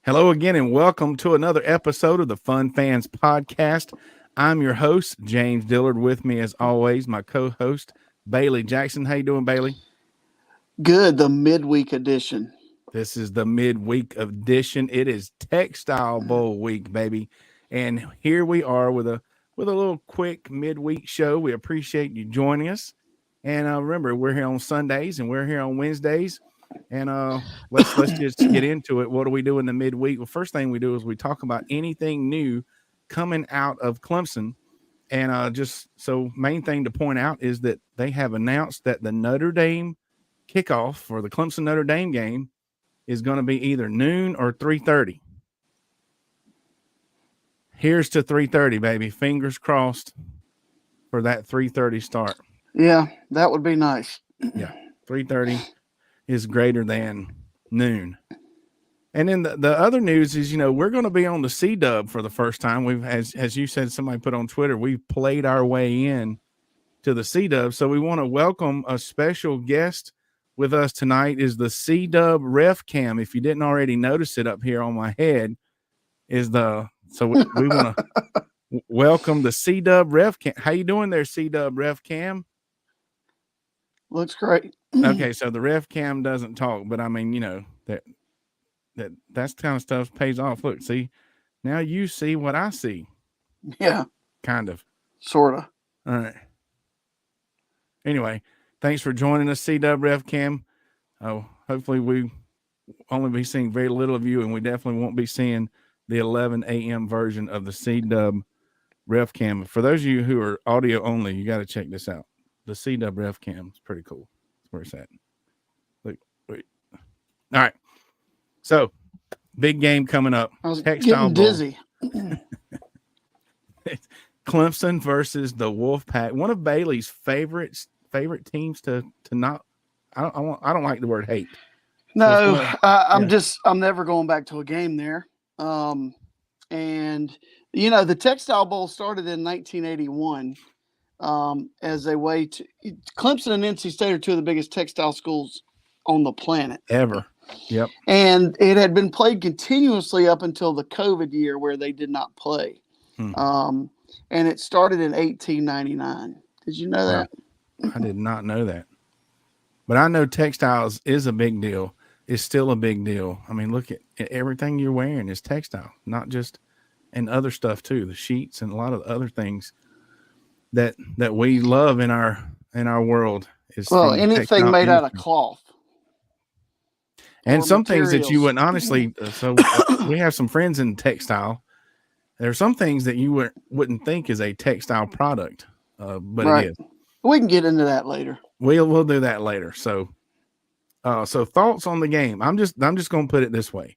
Hello again, and welcome to another episode of the Fun Fans Podcast. I'm your host, James Dillard. With me, as always, my co-host, Bailey Jackson. How you doing, Bailey? Good, the midweek edition. This is the midweek edition. It is Textile Bowl week, baby, and here we are with a little quick midweek show. We appreciate you joining us, and remember, we're here on Sundays and we're here on Wednesdays. And let's just get into it. What do we do in the midweek? Well, first thing we do is we talk about anything new coming out of Clemson. And just so main thing to point out is that they have announced that the Notre Dame kickoff for the Clemson Notre Dame game is going to be either noon or 3:30. Here's to 3:30, baby. Fingers crossed for that 3:30 start. Yeah, that would be nice. Yeah, 3:30 is greater than noon. And then the other news is, we're going to be on the C-Dub for the first time. We've, as you said, somebody put on Twitter, we've played our way in to the C-Dub. So we want to welcome a special guest with us tonight is the C-Dub ref cam. If you didn't already notice it up here on my head, so we want to welcome the C-Dub ref cam. How you doing there, C-Dub ref cam? Looks great. Okay, so the ref cam doesn't talk, but I mean, that's kind of stuff pays off. Look, see, now you see what I see. Yeah. Kind of. Sort of. All right. Anyway, thanks for joining us, C-Dub ref cam. Hopefully we only be seeing very little of you, and we definitely won't be seeing the 11 a.m. version of the C-Dub ref cam. For those of you who are audio only, you got to check this out. The C-Dub ref cam is pretty cool. That's where it's at. Look, wait. All right. So, big game coming up. I was Textile getting dizzy. Clemson versus the Wolfpack. One of Bailey's favorite teams to not. I don't like the word hate. No, I'm never going back to a game there. And the Textile Bowl started in 1981. As a way to Clemson and NC State are two of the biggest textile schools on the planet ever. Yep. And it had been played continuously up until the COVID year where they did not play. And it started in 1899. Did you know that? I did not know that. But I know textiles is a big deal. It's still a big deal. I mean, look at everything you're wearing is textile, not just and other stuff too, the sheets and a lot of other things that we love in our world is anything made out of cloth and some materials. Things that you wouldn't honestly so we have some friends in textile. There are some things that you wouldn't think is a textile product, but right. It is. We can get into that later. We'll do that later. So thoughts on the game. I'm just going to put it this way.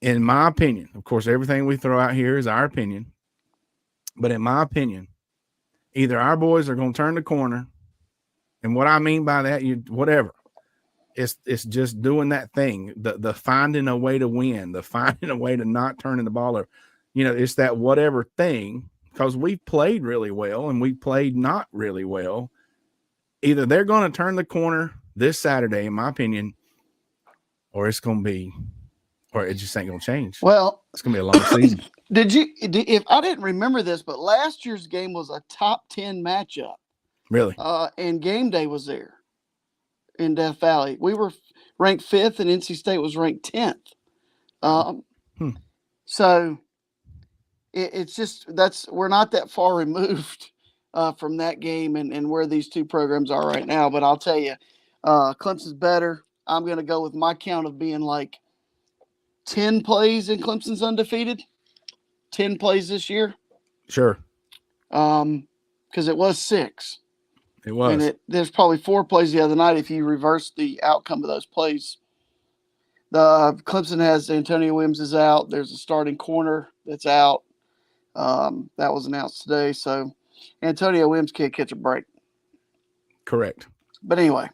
In my opinion, of course, everything we throw out here is our opinion, but in my opinion, either our boys are going to turn the corner, and what I mean by that, it's just doing that thing, the finding a way to win, the finding a way to not turning the ball over. It's that whatever thing, because we've played really well and we played not really well. Either they're going to turn the corner this Saturday, in my opinion, or it just ain't going to change. Well, it's going to be a long season. If I didn't remember this, but last year's game was a top 10 matchup. Really? And game day was there in Death Valley. We were ranked 5th and NC State was ranked 10th. So it's just, we're not that far removed from that game and where these two programs are right now. But I'll tell you, Clemson's better. I'm going to go with my count of being like 10 plays and Clemson's undefeated. 10 plays this year. Sure. Because it was 6. It was. And there's probably 4 plays the other night if you reverse the outcome of those plays. The Clemson has Antonio Williams is out. There's a starting corner that's out. That was announced today. So Antonio Williams can't catch a break. Correct. But anyway.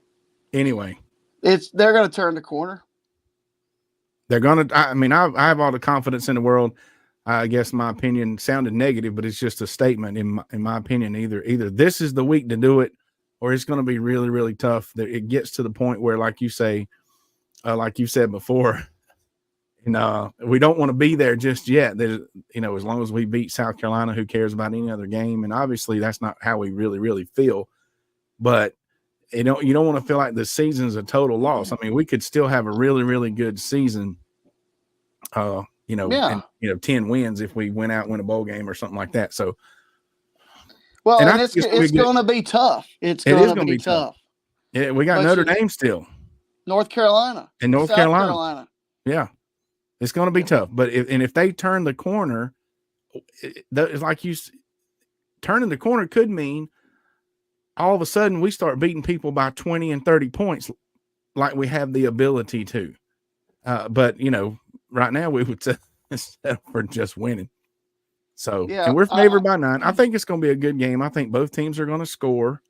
They're going to turn the corner. They're going to, I have all the confidence in the world. I guess my opinion sounded negative, but it's just a statement in my opinion. Either this is the week to do it, or it's going to be really, really tough. It gets to the point where, like you say, like you said before, And we don't want to be there just yet. There's, as long as we beat South Carolina, who cares about any other game? And obviously, that's not how we really, really feel. But you don't want to feel like the season's a total loss. I mean, we could still have a really, really good season. Yeah. And 10 wins if we went out and win a bowl game or something like that. So, Well, and and it's going to be tough. It's going to be tough. Yeah, we got Notre Dame still. North Carolina. And South Carolina. Yeah. It's going to be tough. But if they turn the corner, turning the corner could mean all of a sudden we start beating people by 20 and 30 points like we have the ability to. But, right now we would settle for just winning. So, yeah, and we're favored by 9. I think it's going to be a good game. I think both teams are going to score.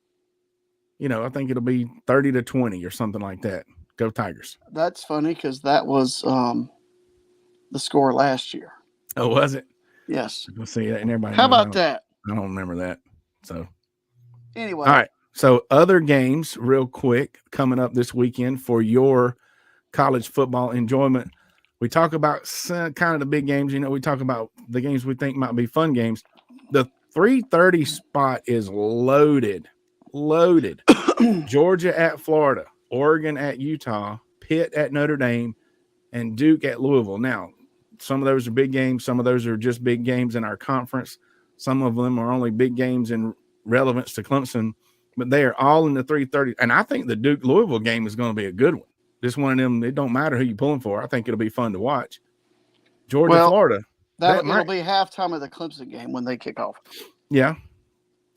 I think it'll be 30-20 or something like that. Go Tigers. That's funny because that was the score last year. Oh, was it? Yes. We'll see that. And everybody. How about that? I don't remember that. So, anyway. All right. So, other games, real quick, coming up this weekend for your college football enjoyment. We talk about kind of the big games. We talk about the games we think might be fun games. The 3:30 spot is loaded. Georgia at Florida, Oregon at Utah, Pitt at Notre Dame, and Duke at Louisville. Now, some of those are big games. Some of those are just big games in our conference. Some of them are only big games in relevance to Clemson, but they are all in the 3:30. And I think the Duke-Louisville game is going to be a good one. This one of them, it don't matter who you're pulling for. I think it'll be fun to watch. Georgia, Florida. It'll be halftime of the Clemson game when they kick off. Yeah.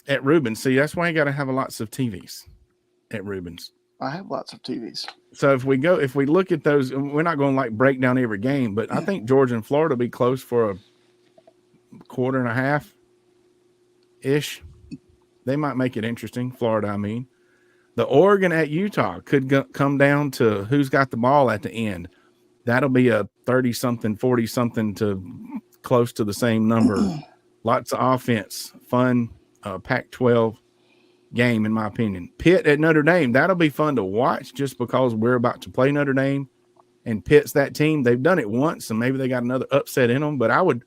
At Rubens. See, that's why you got to have lots of TVs at Rubens. I have lots of TVs. So if we look at those, we're not going to break down every game, but I think Georgia and Florida will be close for a quarter and a half ish. They might make it interesting. Florida, I mean. The Oregon at Utah could come down to who's got the ball at the end. That'll be a 30-something, 40-something to close to the same number. Lots of offense, fun, Pac-12 game, in my opinion. Pitt at Notre Dame, that'll be fun to watch just because we're about to play Notre Dame, and Pitt's that team. They've done it once, and maybe they got another upset in them, but I would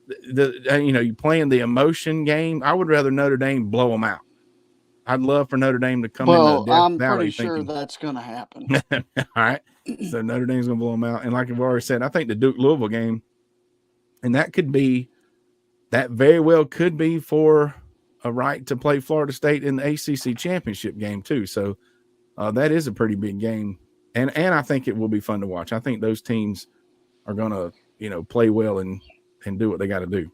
you playing the emotion game, I would rather Notre Dame blow them out. I'd love for Notre Dame to come into Death I'm Valley pretty sure that's going to happen. All right. So Notre Dame's going to blow them out. And like I've already said, I think the Duke-Louisville game, and that very well could be for a right to play Florida State in the ACC championship game too. So that is a pretty big game. And I think it will be fun to watch. I think those teams are going to, play well and do what they got to do.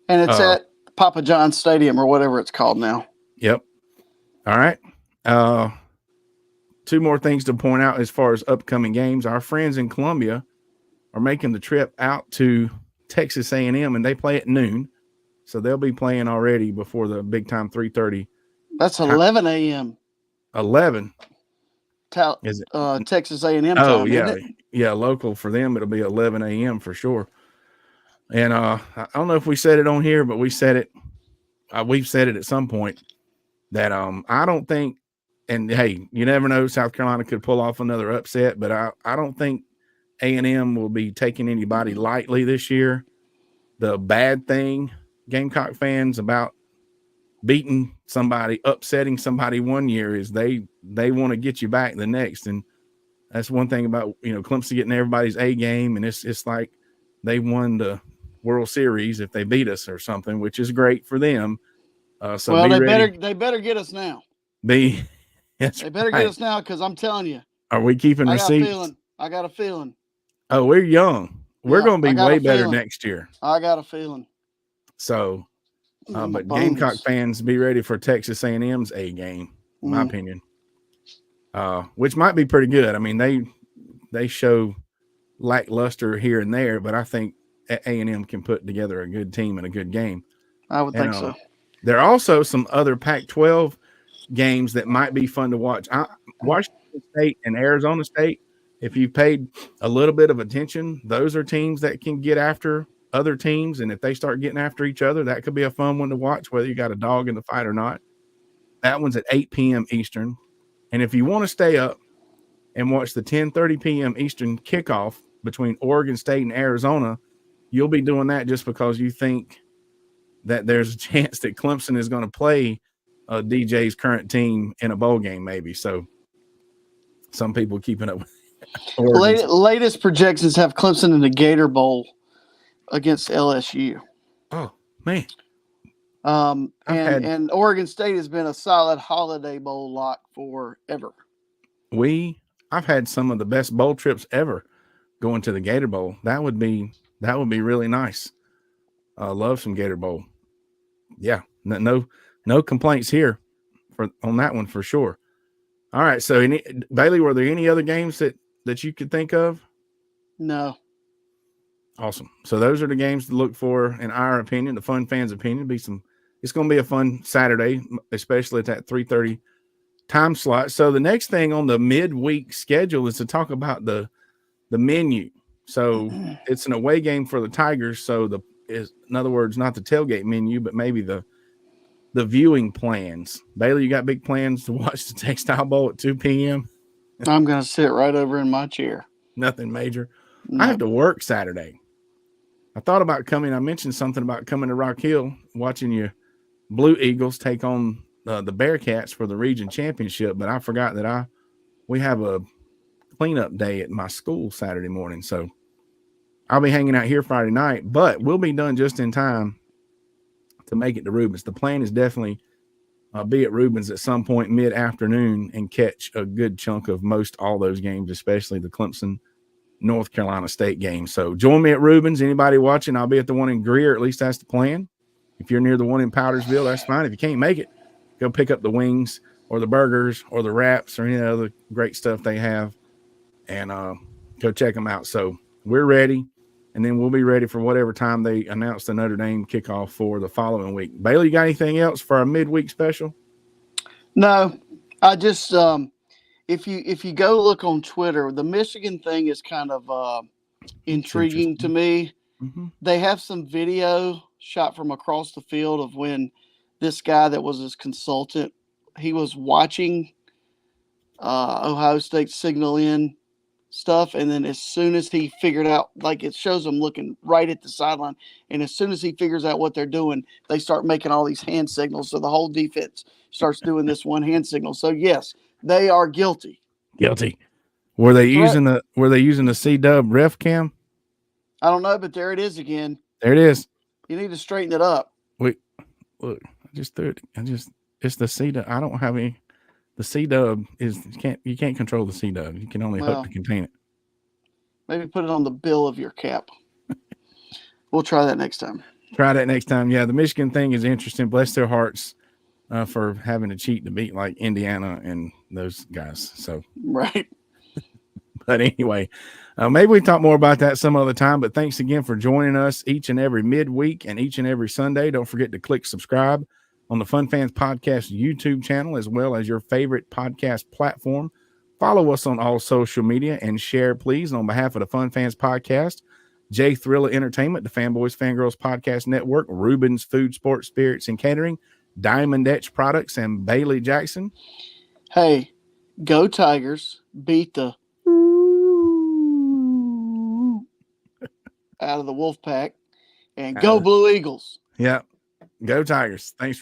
And it's at Papa John's Stadium or whatever it's called now. Yep. All right. 2 more things to point out as far as upcoming games. Our friends in Columbia are making the trip out to Texas A&M, and they play at noon. So they'll be playing already before the big time 3:30. That's 11 a.m. 11. Is it? Texas A&M time, oh, yeah. isn't it? Yeah, local for them, it'll be 11 a.m. for sure. And I don't know if we said it on here, but we said it. We've said it at some point. That I don't think, and hey, you never know, South Carolina could pull off another upset, but I don't think A&M will be taking anybody lightly this year. The bad thing, Gamecock fans, about beating somebody, upsetting somebody one year is they want to get you back the next. And that's one thing about, Clemson getting everybody's A game, and it's like they won the World Series if they beat us or something, which is great for them. So well, they better get us now. They better get us now because I'm telling you. Are we keeping receipts? I got a feeling. Oh, we're young. We're going to be way better next year. I got a feeling. So, but Gamecock fans, be ready for Texas A&M's A game, in my opinion. Which might be pretty good. I mean, they show lackluster here and there, but I think A&M can put together a good team and a good game. I would think so. There are also some other Pac-12 games that might be fun to watch. Washington State and Arizona State, if you paid a little bit of attention, those are teams that can get after other teams. And if they start getting after each other, that could be a fun one to watch, whether you got a dog in the fight or not. That one's at 8 p.m. Eastern. And if you want to stay up and watch the 10:30 p.m. Eastern kickoff between Oregon State and Arizona, you'll be doing that just because you think that there's a chance that Clemson is going to play DJ's current team in a bowl game, maybe. So some people keeping up with Oregon. Latest projections have Clemson in the Gator Bowl against LSU. Oh man. And Oregon State has been a solid Holiday Bowl lock forever. I've had some of the best bowl trips ever going to the Gator Bowl. That would be really nice. Love some Gator Bowl. Yeah, no complaints here on that one for sure. All right, so Bailey, were there any other games that you could think of? No. Awesome. So those are the games to look for in our opinion, the fun fans' opinion. It's going to be a fun Saturday, especially at that 3:30 time slot. So the next thing on the midweek schedule is to talk about the menu. So it's an away game for the Tigers. So in other words, not the tailgate menu, but maybe the viewing plans. Bailey, you got big plans to watch the Textile Bowl at 2 p.m.? I'm going to sit right over in my chair. Nothing major. No. I have to work Saturday. I thought about coming. I mentioned something about coming to Rock Hill, watching your Blue Eagles take on the Bearcats for the region championship, but I forgot that we have a cleanup day at my school Saturday morning, so I'll be hanging out here Friday night, but we'll be done just in time to make it to Rubens. The plan is definitely be at Rubens at some point mid-afternoon and catch a good chunk of most all those games, especially the Clemson North Carolina State game. So join me at Rubens. Anybody watching, I'll be at the one in Greer. At least that's the plan. If you're near the one in Powdersville, that's fine. If you can't make it, go pick up the wings or the burgers or the wraps or any other great stuff they have and go check them out. So we're ready, and then we'll be ready for whatever time they announce the Notre Dame kickoff for the following week. Bailey, you got anything else for our midweek special? No, I just if you go look on Twitter, the Michigan thing is kind of intriguing to me. Mm-hmm. They have some video shot from across the field of when this guy that was his consultant, he was watching Ohio State signal in stuff, and then as soon as he figured out, like it shows them looking right at the sideline, and as soon as he figures out what they're doing, they start making all these hand signals, so the whole defense starts doing this one hand signal. So yes, they are guilty. Were they using the C-Dub ref cam? I don't know, but there it is again. There it is. You need to straighten it up. Wait, look, I just threw it. It's the C-Dub. I don't have any. The C-Dub is you can't control the C-Dub. You can only hook to contain it. Maybe put it on the bill of your cap. We'll try that next time. Yeah, the Michigan thing is interesting. Bless their hearts for having to cheat to beat like Indiana and those guys. So right. But anyway, maybe we talk more about that some other time. But thanks again for joining us each and every midweek and each and every Sunday. Don't forget to click subscribe on the Fun Fans Podcast YouTube channel, as well as your favorite podcast platform. Follow us on all social media and share, please. And on behalf of the Fun Fans Podcast, J Thriller Entertainment, the Fanboys Fangirls Podcast Network, Rubens Food, Sports, Spirits, and Catering, Diamond Etch Products, and Bailey Jackson. Hey, go Tigers. Beat the out of the Wolf Pack, and go Blue Eagles. Yeah, go Tigers. Thanks for listening.